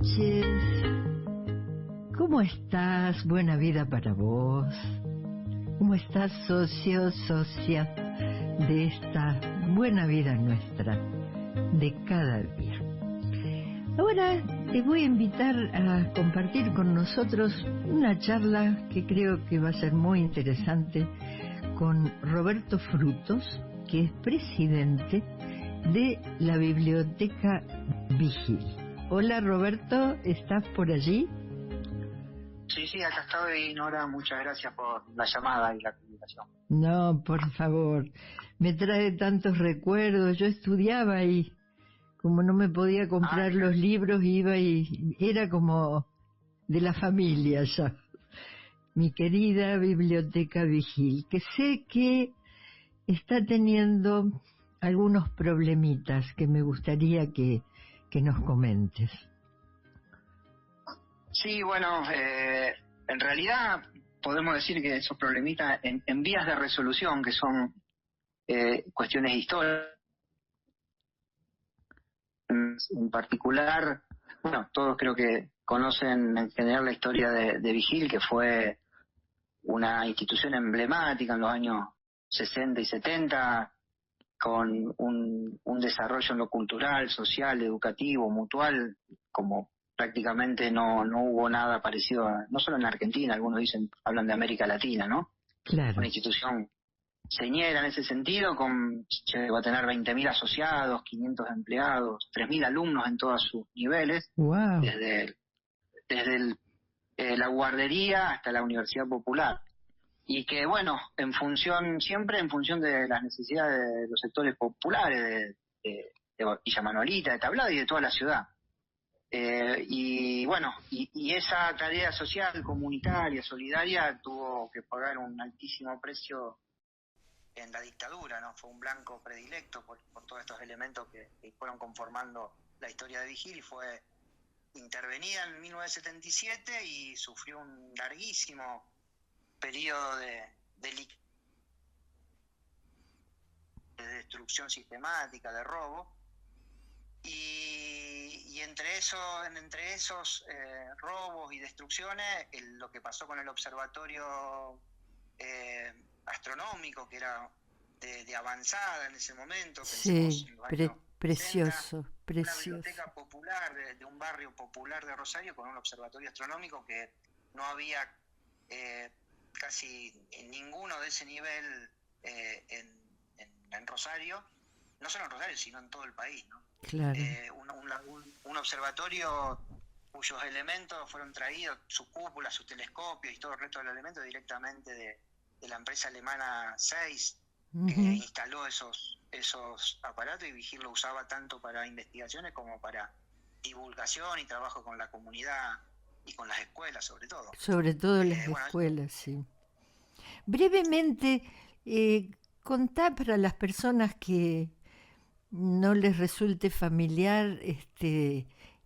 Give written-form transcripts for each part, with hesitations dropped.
noches. ¿Cómo estás? Buena vida para vos. ¿Cómo estás, socio, socia de esta buena vida nuestra de cada día? Ahora te voy a invitar a compartir con nosotros una charla que creo que va a ser muy interesante con Roberto Frutos, que es presidente de la Biblioteca Vigil. Hola Roberto, ¿estás por allí? Sí, acá estoy, Nora, muchas gracias por la llamada y la comunicación. No, por favor, me trae tantos recuerdos. Yo estudiaba y como no me podía comprar los libros, iba y era como de la familia ya. Mi querida Biblioteca Vigil, que sé que está teniendo algunos problemitas que me gustaría que nos comentes. Sí, bueno, en realidad podemos decir que esos problemitas en vías de resolución, que son cuestiones históricas, en particular, bueno, todos creo que conocen en general la historia de Vigil, que fue una institución emblemática en los años 60 y 70, con un desarrollo en lo cultural, social, educativo, mutual, como prácticamente no hubo nada parecido, no solo en Argentina, algunos hablan de América Latina, ¿no? Claro. Una institución señera en ese sentido, llegó a tener 20.000 asociados, 500 empleados, 3.000 alumnos en todos sus niveles, wow. desde la guardería hasta la Universidad Popular. Y que, bueno, siempre en función de las necesidades de los sectores populares de Villa Manuelita, de Tablada y de toda la ciudad. Y bueno, y esa tarea social, comunitaria, solidaria, tuvo que pagar un altísimo precio en la dictadura, ¿no? Fue un blanco predilecto por todos estos elementos que fueron conformando la historia de Vigil, y fue intervenida en 1977 y sufrió un larguísimo periodo de destrucción sistemática, de robo, y entre esos robos y destrucciones, lo que pasó con el observatorio astronómico, que era de avanzada en ese momento, sí, precioso, 60, precioso. Una biblioteca popular de un barrio popular de Rosario, con un observatorio astronómico que no había casi ninguno de ese nivel en Rosario, no solo en Rosario, sino en todo el país, ¿no? Claro. Un observatorio cuyos elementos fueron traídos, su cúpula, sus telescopios y todo el resto de los elementos, directamente de la empresa alemana Zeiss, que instaló esos aparatos, y Vigil lo usaba tanto para investigaciones como para divulgación y trabajo con la comunidad y con las escuelas, sobre todo. Sobre todo las escuelas, sí. Brevemente, contá para las personas que no les resulte familiar,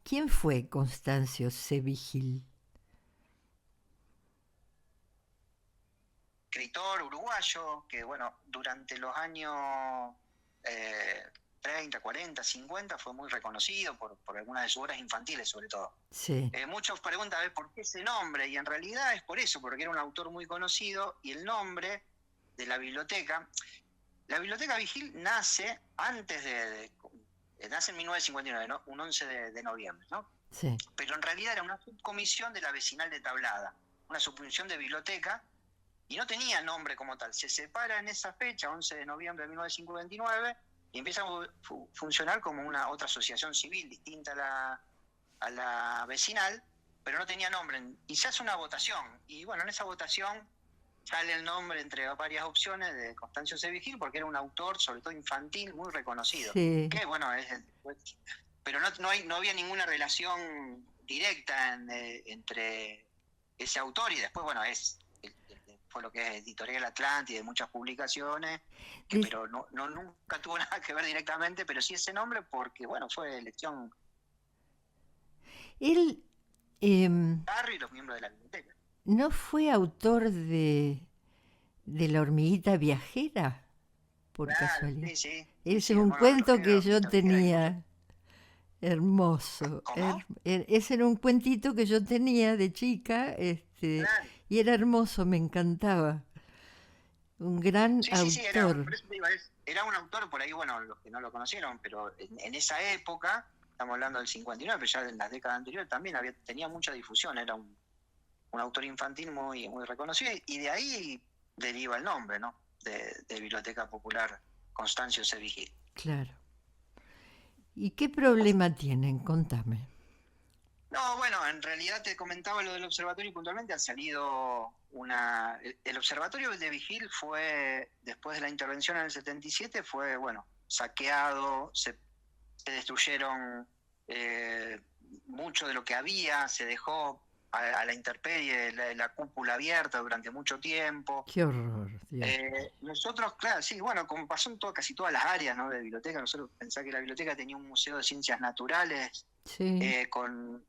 ¿quién fue Constancio C. Vigil? Escritor uruguayo que, bueno, durante los años 30, 40, 50 fue muy reconocido por algunas de sus obras infantiles, sobre todo. Sí. Muchos preguntan por qué ese nombre, y en realidad es por eso, porque era un autor muy conocido, y el nombre de la biblioteca Vigil nace nace en 1959, ¿no? Un 11 de noviembre, ¿no? Sí. Pero en realidad era una subcomisión de la vecinal de Tablada, una subcomisión de biblioteca, y no tenía nombre como tal. Se separa en esa fecha, 11 de noviembre de 1959, y empieza a funcionar como una otra asociación civil distinta a la vecinal, pero no tenía nombre. Y se hace una votación, y bueno, en esa votación sale el nombre entre varias opciones de Constancio C. Vigil, porque era un autor, sobre todo infantil, muy reconocido. Sí. Que bueno, pero no había ninguna relación directa entre ese autor y después, bueno, fue lo que es Editorial Atlántida, de muchas publicaciones, pero nunca tuvo nada que ver directamente, pero sí ese nombre porque, bueno, fue elección. Él y los miembros de la biblioteca. ¿No fue autor de La hormiguita viajera? Por casualidad. Sí. Ese es un cuento que yo tenía Hermoso. ¿Cómo? Ese era un cuentito que yo tenía de chica, Claro. y era hermoso, me encantaba. Un gran Sí, sí, sí, autor. por eso te digo, era un autor, por ahí, bueno, los que no lo conocieron, pero en esa época, estamos hablando del 59, pero ya en las décadas anteriores también tenía mucha difusión, era un autor infantil muy, muy reconocido, y de ahí deriva el nombre, ¿no? De Biblioteca Popular Constancio C. Vigil. Claro. ¿Y qué problema tienen? Contame. No, bueno, en realidad te comentaba lo del observatorio y puntualmente ha salido el observatorio de Vigil fue, después de la intervención en el 77, fue, bueno, saqueado, se destruyeron mucho de lo que había, se dejó a la intemperie la cúpula abierta durante mucho tiempo. Qué horror, Dios. Nosotros, claro, sí, bueno, como pasó en casi todas las áreas, ¿no?, de biblioteca, nosotros pensá que la biblioteca tenía un museo de ciencias naturales Sí, con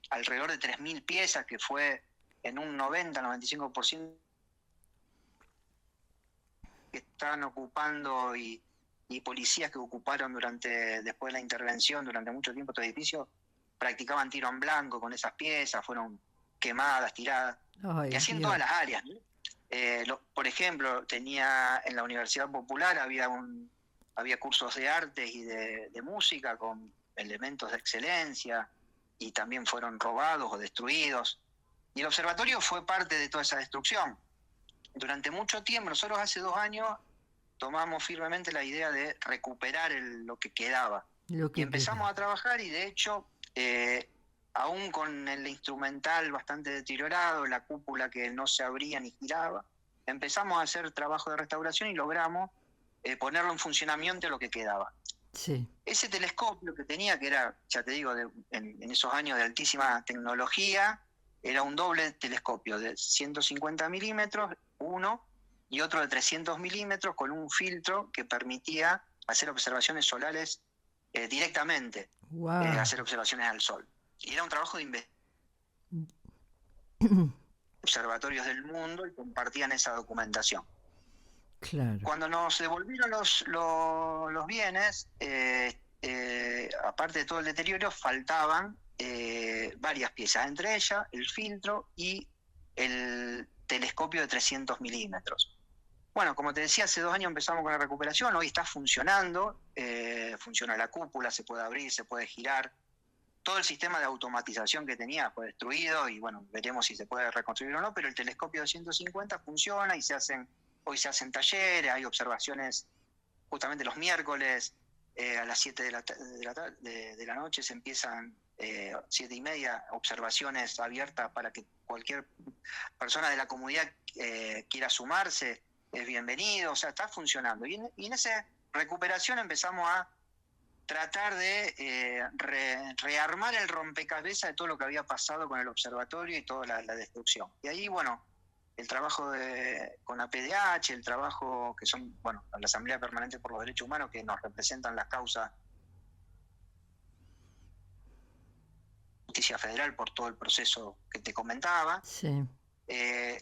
alrededor de 3.000 piezas, que fue en un 90-95% que estaban ocupando y policías que ocuparon después de la intervención, durante mucho tiempo este edificio, practicaban tiro en blanco con esas piezas, fueron quemadas, tiradas, y ay, así en Dios. todas las áreas, ¿no? Por ejemplo, tenía en la Universidad Popular había cursos de artes y de música con elementos de excelencia, y también fueron robados o destruidos. Y el observatorio fue parte de toda esa destrucción. Durante mucho tiempo, nosotros hace 2 años tomamos firmemente la idea de recuperar lo que quedaba. Lo Y que empezamos queda. a trabajar, y de hecho, aún con el instrumental bastante deteriorado, la cúpula que no se abría ni giraba, empezamos a hacer trabajo de restauración y logramos ponerlo en funcionamiento lo que quedaba. Sí, Ese telescopio que tenía, que era, ya te digo, en esos años de altísima tecnología, era un doble telescopio de 150 milímetros, uno, y otro de 300 milímetros con un filtro que permitía hacer observaciones solares directamente, wow. hacer observaciones al sol. Y era un trabajo de observatorios del mundo, y compartían esa documentación. Claro. Cuando nos devolvieron los bienes, aparte de todo el deterioro, faltaban varias piezas, entre ellas el filtro y el telescopio de 300 milímetros. Bueno, como te decía, hace 2 años empezamos con la recuperación, hoy está funcionando, funciona la cúpula, se puede abrir, se puede girar. Todo el sistema de automatización que tenía fue destruido, y bueno, veremos si se puede reconstruir o no, pero el telescopio de 150 funciona, y hoy se hacen talleres, hay observaciones justamente los miércoles, a las 7 de la noche se empiezan, 7:30, observaciones abiertas para que cualquier persona de la comunidad quiera sumarse, es bienvenido, o sea, está funcionando. Y en esa recuperación empezamos a tratar de rearmar el rompecabezas de todo lo que había pasado con el observatorio y toda la destrucción. Y ahí, bueno, el trabajo con APDH, el trabajo que son, bueno, la Asamblea Permanente por los Derechos Humanos, que nos representan las causas de justicia federal por todo el proceso que te comentaba. Sí.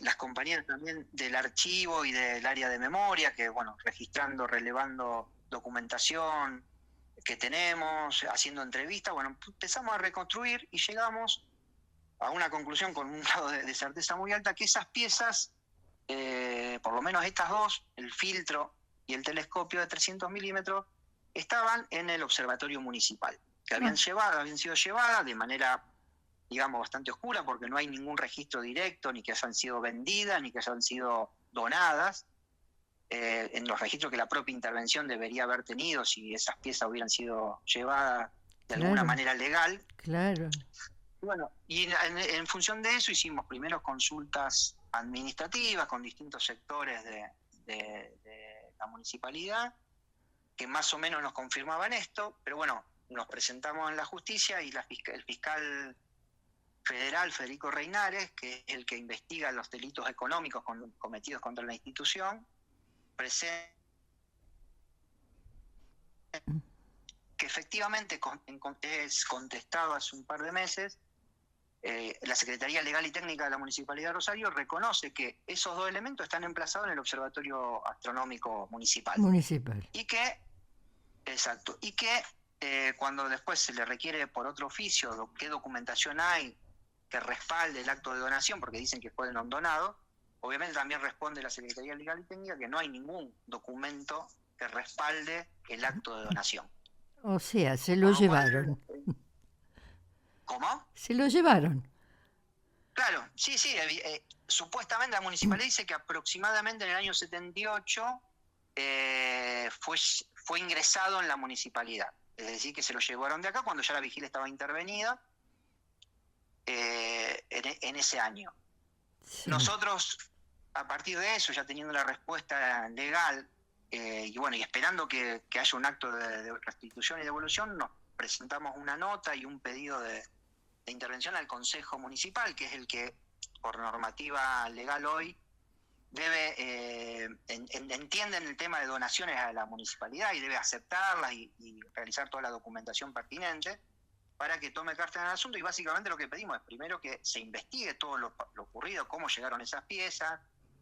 Las compañeras también del archivo y del área de memoria, que, bueno, registrando, relevando documentación que tenemos, haciendo entrevistas, bueno, empezamos a reconstruir y llegamos a una conclusión con un grado de certeza muy alta, que esas piezas, por lo menos estas dos, el filtro y el telescopio de 300 milímetros, estaban en el observatorio municipal, que habían sido llevadas de manera, digamos, bastante oscura, porque no hay ningún registro directo, ni que hayan sido vendidas, ni que hayan sido donadas, en los registros que la propia intervención debería haber tenido si esas piezas hubieran sido llevadas de alguna manera legal. Claro. Bueno, y en función de eso hicimos primero consultas administrativas con distintos sectores de la municipalidad, que más o menos nos confirmaban esto, pero bueno, nos presentamos en la justicia, y el fiscal federal, Federico Reinares, que es el que investiga los delitos económicos cometidos contra la institución, presenta que efectivamente es contestado hace un par de meses. La Secretaría Legal y Técnica de la Municipalidad de Rosario reconoce que esos dos elementos están emplazados en el Observatorio Astronómico Municipal. Municipal. Y que cuando después se le requiere por otro oficio qué documentación hay que respalde el acto de donación, porque dicen que fue donado, obviamente también responde la Secretaría Legal y Técnica que no hay ningún documento que respalde el acto de donación. O sea, se lo Por lo llevaron. cual, ¿cómo? Se lo llevaron. Claro, sí, supuestamente la municipalidad dice que aproximadamente en el año 78 fue ingresado en la municipalidad. Es decir, que se lo llevaron de acá cuando ya la vigilia estaba intervenida en ese año. Sí. Nosotros, a partir de eso, ya teniendo la respuesta legal, y esperando que haya un acto de restitución y devolución, nos presentamos una nota y un pedido de intervención al Consejo Municipal, que es el que, por normativa legal hoy, entienden el tema de donaciones a la municipalidad y debe aceptarlas y realizar toda la documentación pertinente para que tome carta en el asunto. Y básicamente lo que pedimos es primero que se investigue todo lo ocurrido, cómo llegaron esas piezas,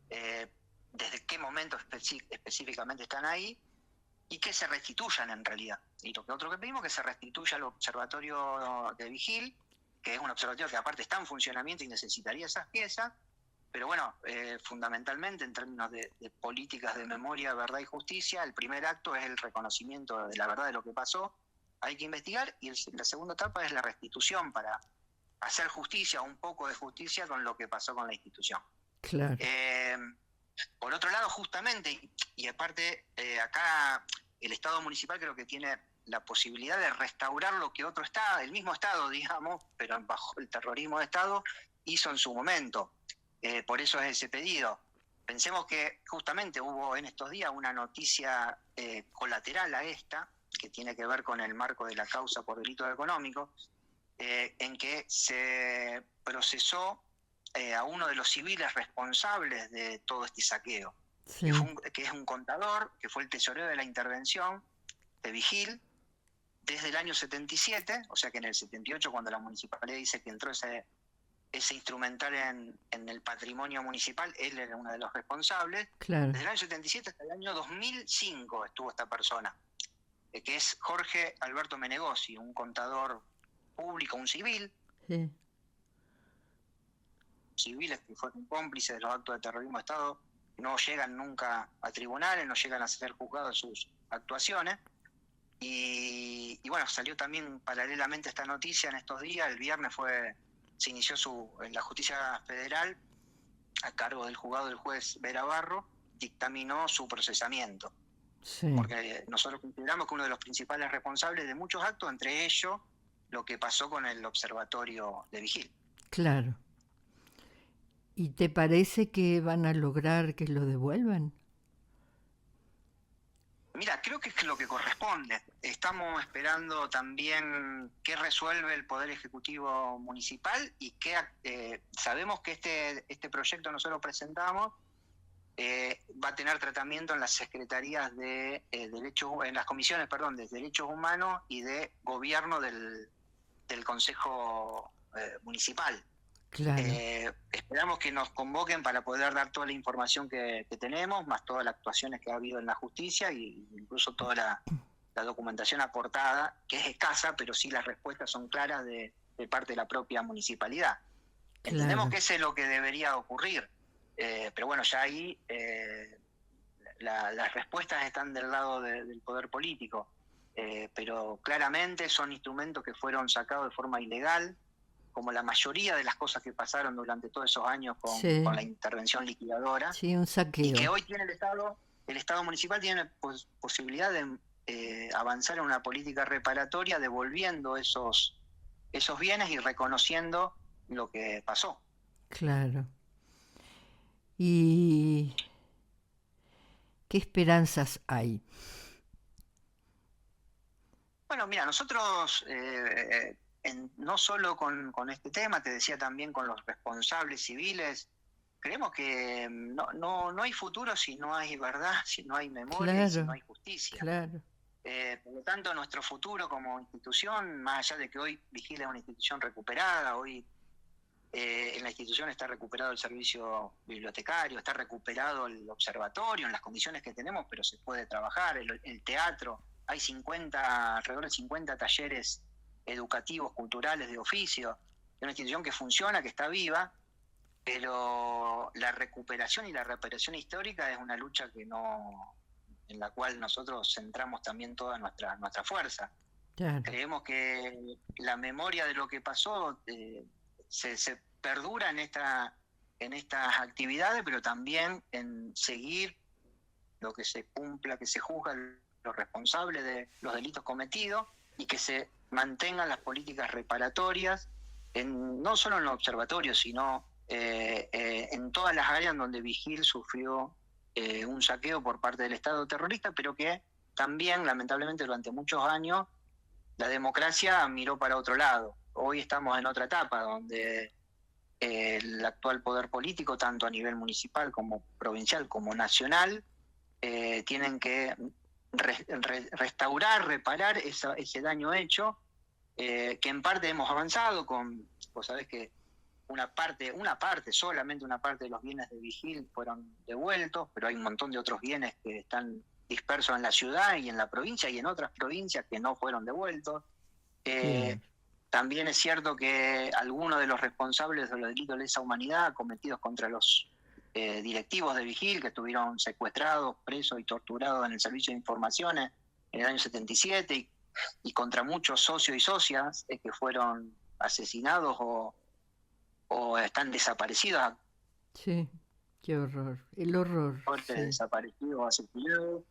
desde qué momento específicamente están ahí, y que se restituyan en realidad. Y lo otro que pedimos es que se restituya al observatorio de Vigil, que es un observatorio que aparte está en funcionamiento y necesitaría esas piezas, pero bueno, fundamentalmente en términos de políticas de memoria, verdad y justicia, el primer acto es el reconocimiento de la verdad de lo que pasó, hay que investigar, y la segunda etapa es la restitución para hacer justicia, un poco de justicia con lo que pasó con la institución. Claro. Por otro lado, justamente, y aparte, acá el Estado municipal creo que tiene la posibilidad de restaurar lo que otro Estado, el mismo Estado, digamos, pero bajo el terrorismo de Estado, hizo en su momento. Por eso es ese pedido. Pensemos que justamente hubo en estos días una noticia colateral a esta, que tiene que ver con el marco de la causa por delitos económicos, en que se procesó a uno de los civiles responsables de todo este saqueo, sí, que es un contador, que fue el tesorero de la intervención de Vigil desde el año 77, o sea que en el 78, cuando la municipalidad dice que entró ese instrumental en el patrimonio municipal, él era uno de los responsables. Claro. Desde el año 77 hasta el año 2005 estuvo esta persona, que es Jorge Alberto Menegosi, un contador público, un civil, sí, civiles que fueron cómplices de los actos de terrorismo de Estado, no llegan nunca a tribunales, no llegan a ser juzgados sus actuaciones. Y bueno, salió también paralelamente esta noticia en estos días. El viernes se inició en la justicia federal, a cargo del juzgado del juez Vera Barro, dictaminó su procesamiento. Sí. Porque nosotros consideramos que uno de los principales responsables de muchos actos, entre ellos lo que pasó con el observatorio de Vigil. Claro. ¿Y te parece que van a lograr que lo devuelvan? Mira, creo que es lo que corresponde. Estamos esperando también qué resuelve el Poder Ejecutivo Municipal y que sabemos que este proyecto nosotros presentamos va a tener tratamiento en las secretarías de derechos, en las comisiones, de derechos humanos y de gobierno del Consejo Municipal. Claro. Esperamos que nos convoquen para poder dar toda la información que tenemos, más todas las actuaciones que ha habido en la justicia e incluso toda la documentación aportada, que es escasa, pero sí las respuestas son claras de parte de la propia municipalidad. Claro. Entendemos que eso es lo que debería ocurrir, pero bueno, ya ahí las respuestas están del lado del poder político, pero claramente son instrumentos que fueron sacados de forma ilegal, como la mayoría de las cosas que pasaron durante todos esos años con la intervención liquidadora. Sí, un saqueo. Y que hoy tiene el Estado municipal tiene posibilidad de avanzar en una política reparatoria, devolviendo esos bienes y reconociendo lo que pasó. Claro. ¿Y qué esperanzas hay? Bueno, mira, nosotros... no solo con este tema, te decía también con los responsables civiles, creemos que no hay futuro si no hay verdad, si no hay memoria, claro, si no hay justicia. Claro. Por lo tanto, nuestro futuro como institución, más allá de que hoy Vigil es una institución recuperada, hoy en la institución está recuperado el servicio bibliotecario, está recuperado el observatorio en las condiciones que tenemos, pero se puede trabajar, el teatro, hay alrededor de 50 talleres educativos, culturales, de oficio, de una institución que funciona, que está viva, pero la recuperación y la reparación histórica es una lucha en la cual nosotros centramos también toda nuestra fuerza. Claro. Creemos que la memoria de lo que pasó se perdura en estas actividades, pero también en seguir lo que se cumpla, que se juzga los responsables de los delitos cometidos y que se mantengan las políticas reparatorias, no solo en los observatorios, sino en todas las áreas donde Vigil sufrió un saqueo por parte del Estado terrorista, pero que también, lamentablemente, durante muchos años, la democracia miró para otro lado. Hoy estamos en otra etapa donde el actual poder político, tanto a nivel municipal como provincial como nacional, tienen que restaurar, reparar ese daño hecho, que en parte hemos avanzado vos sabés que solamente una parte de los bienes de Vigil fueron devueltos, pero hay un montón de otros bienes que están dispersos en la ciudad y en la provincia y en otras provincias que no fueron devueltos. También es cierto que algunos de los responsables de los delitos de lesa humanidad cometidos contra los directivos de Vigil, que estuvieron secuestrados, presos y torturados en el Servicio de Informaciones en el año 77, y contra muchos socios y socias que fueron asesinados o están desaparecidos. Sí, qué horror, el horror. Sí. Desaparecidos o asesinados.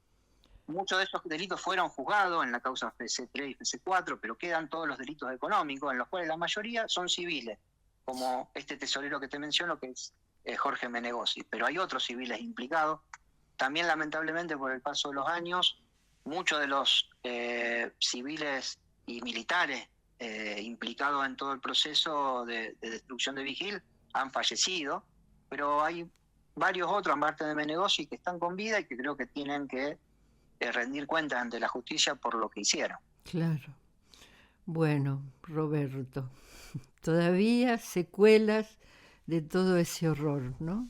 Muchos de esos delitos fueron juzgados en la causa FC3 y FC4, pero quedan todos los delitos económicos, en los cuales la mayoría son civiles, como este tesorero que te menciono, que es Jorge Menegosi, pero hay otros civiles implicados. También, lamentablemente, por el paso de los años, muchos de los civiles y militares implicados en todo el proceso de destrucción de Vigil han fallecido, pero hay varios otros, aparte de Menegosi, que están con vida y que creo que tienen que rendir cuentas ante la justicia por lo que hicieron. Claro. Bueno, Roberto, todavía secuelas de todo ese horror, ¿no?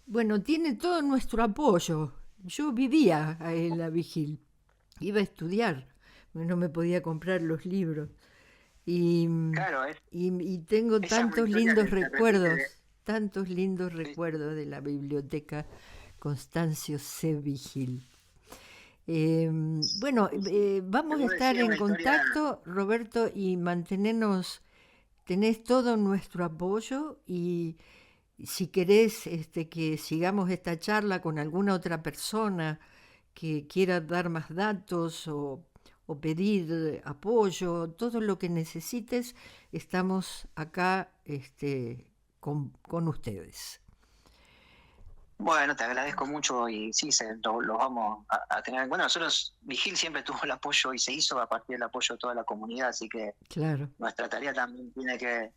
Bueno, tiene todo nuestro apoyo. Yo vivía en la Vigil, iba a estudiar, no me podía comprar los libros. Y tengo tantos lindos recuerdos de la biblioteca Constancio C. Vigil. Vamos a estar en contacto, Roberto, y tenés todo nuestro apoyo, y si querés que sigamos esta charla con alguna otra persona que quiera dar más datos o pedir apoyo, todo lo que necesites, estamos acá con ustedes. Bueno, te agradezco mucho y sí, lo vamos a tener en cuenta. Nosotros, Vigil siempre tuvo el apoyo y se hizo a partir del apoyo de toda la comunidad, así que claro, nuestra tarea también tiene que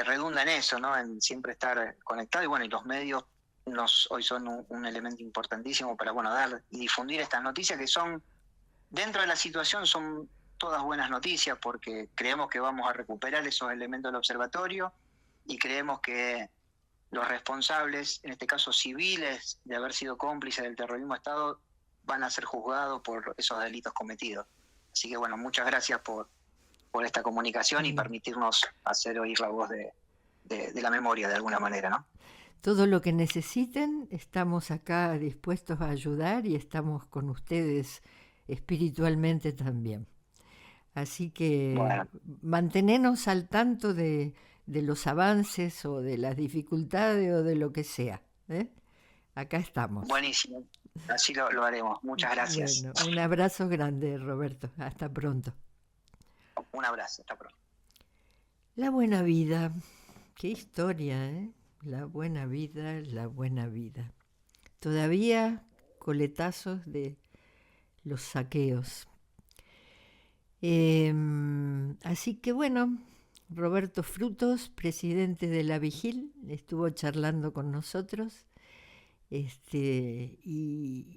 redunda en eso, ¿no? En siempre estar conectado, y bueno, y los medios hoy son un elemento importantísimo para, dar y difundir estas noticias que son, dentro de la situación, son todas buenas noticias, porque creemos que vamos a recuperar esos elementos del observatorio y creemos que los responsables, en este caso civiles, de haber sido cómplices del terrorismo de Estado, van a ser juzgados por esos delitos cometidos. Así que muchas gracias por esta comunicación y permitirnos hacer oír la voz de la memoria de alguna manera, ¿no? Todo lo que necesiten, estamos acá dispuestos a ayudar y estamos con ustedes espiritualmente también. Así que mantenernos al tanto de los avances o de las dificultades o de lo que sea. Acá estamos. Buenísimo, así lo haremos. Muchas gracias. Bueno, un abrazo grande, Roberto. Hasta pronto. Un abrazo, hasta pronto. La buena vida. Qué historia, ¿eh? La buena vida, la buena vida. Todavía coletazos de los saqueos. Así que Roberto Frutos, presidente de la Vigil, estuvo charlando con nosotros, y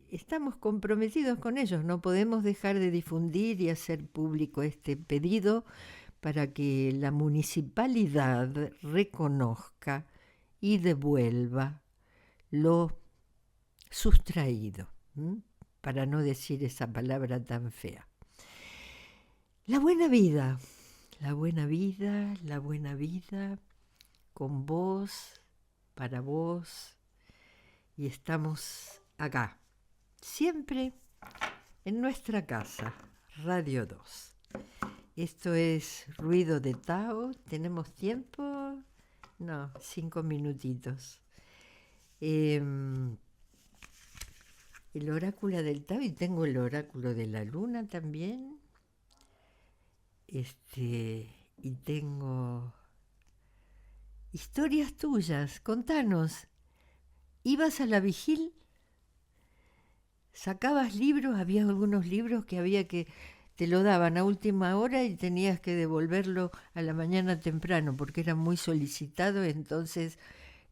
estamos comprometidos con ellos. No podemos dejar de difundir y hacer público este pedido para que la municipalidad reconozca y devuelva lo sustraído, para no decir esa palabra tan fea. La buena vida, la buena vida, la buena vida, con vos, para vos, y estamos acá, siempre en nuestra casa, Radio 2. Esto es Ruido de Tao. ¿Tenemos tiempo? No, 5 minutitos. El oráculo del Tao, y tengo el oráculo de la luna también. Y tengo historias tuyas. Contanos. ¿Ibas a la vigil? ¿Sacabas libros? Había algunos libros que había que te lo daban a última hora y tenías que devolverlo a la mañana temprano porque era muy solicitado. Entonces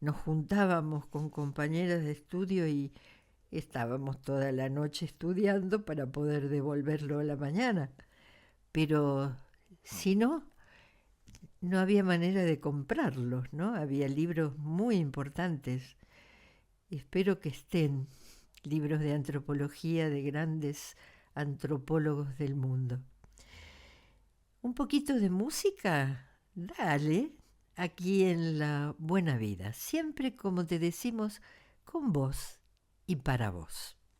nos juntábamos con compañeras de estudio y estábamos toda la noche estudiando para poder devolverlo a la mañana. Pero si no, no había manera de comprarlos, ¿no? Había libros muy importantes. Espero que estén libros de antropología de grandes antropólogos del mundo. ¿Un poquito de música? Dale, aquí en La Buena Vida, siempre como te decimos, con vos y para vos.